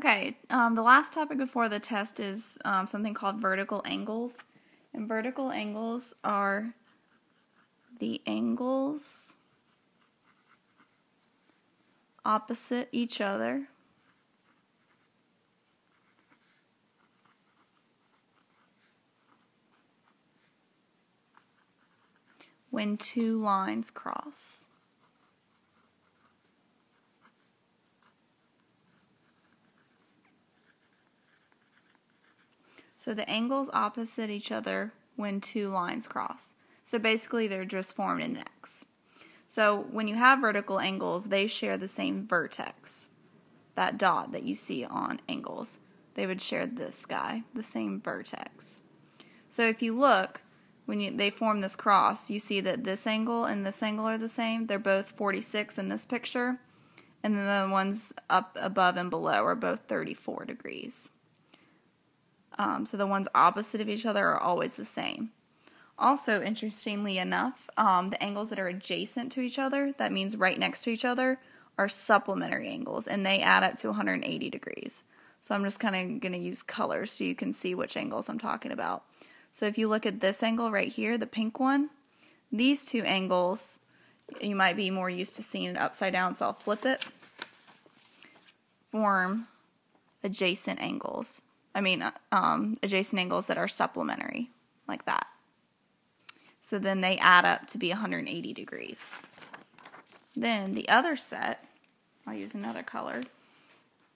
Okay, the last topic before the test is something called vertical angles. And vertical angles are the angles opposite each other when two lines cross. So the angles opposite each other when two lines cross. So basically they're just formed in X. So when you have vertical angles, they share the same vertex. That dot that you see on angles, they would share this guy, the same vertex. So if you look, when they form this cross, you see that this angle and this angle are the same. They're both 46 in this picture, and then the ones up above and below are both 34 degrees. So the ones opposite of each other are always the same. Also, interestingly enough, the angles that are adjacent to each other, that means right next to each other, are supplementary angles, and they add up to 180 degrees. So I'm just kind of going to use colors so you can see which angles I'm talking about. So if you look at this angle right here, the pink one, these two angles, you might be more used to seeing it upside down, so I'll flip it, form adjacent angles. Adjacent angles that are supplementary, like that. So then they add up to be 180 degrees. Then the other set, I'll use another color,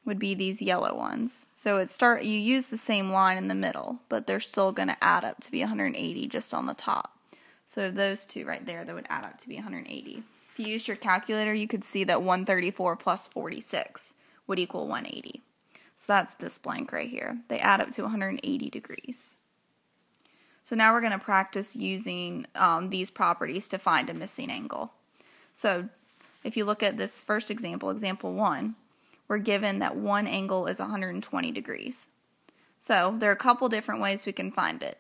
would be these yellow ones. So you use the same line in the middle, but they're still going to add up to be 180 just on the top. So those two right there, that would add up to be 180. If you used your calculator, you could see that 134 plus 46 would equal 180. So that's this blank right here. They add up to 180 degrees. So now we're going to practice using these properties to find a missing angle. So if you look at this first example, example 1, we're given that one angle is 120 degrees. So there are a couple different ways we can find it.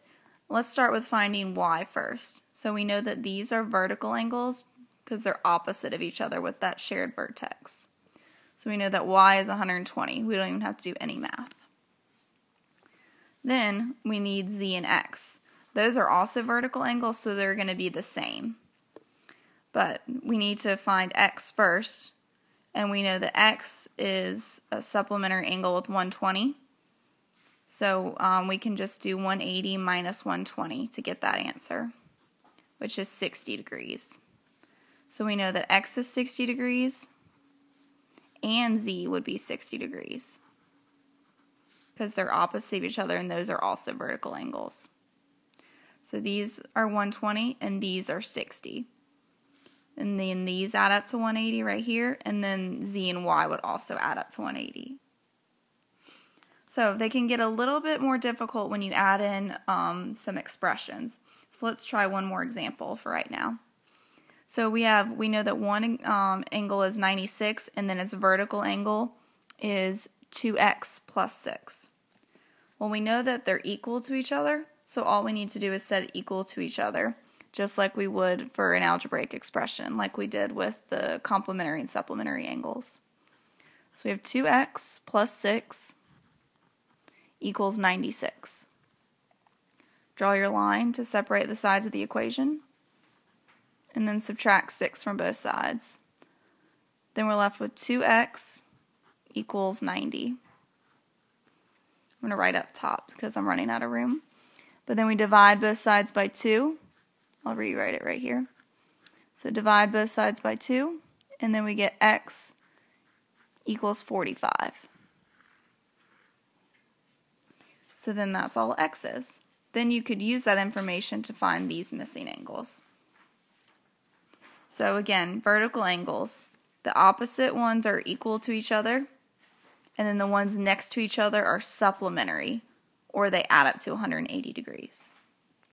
Let's start with finding y first. So we know that these are vertical angles because they're opposite of each other with that shared vertex. So we know that y is 120. We don't even have to do any math. Then we need z and x. Those are also vertical angles, so they're going to be the same. But we need to find x first, and we know that x is a supplementary angle with 120. So we can just do 180 minus 120 to get that answer, which is 60 degrees. So we know that x is 60 degrees, and z would be 60 degrees because they're opposite of each other, and those are also vertical angles. So these are 120 and these are 60. And then these add up to 180 right here, and then z and y would also add up to 180. So they can get a little bit more difficult when you add in some expressions. So let's try one more example for right now. So we know that one angle is 96, and then its vertical angle is 2x plus 6. Well, we know that they're equal to each other, so all we need to do is set it equal to each other, just like we would for an algebraic expression, like we did with the complementary and supplementary angles. So we have 2x plus 6 equals 96. Draw your line to separate the sides of the equation, and then subtract 6 from both sides. Then we're left with 2x equals 90. I'm going to write up top because I'm running out of room. But then we divide both sides by 2. I'll rewrite it right here. So divide both sides by 2, and then we get x equals 45. So then that's all x is. Then you could use that information to find these missing angles. So again, vertical angles. The opposite ones are equal to each other, and then the ones next to each other are supplementary, or they add up to 180 degrees.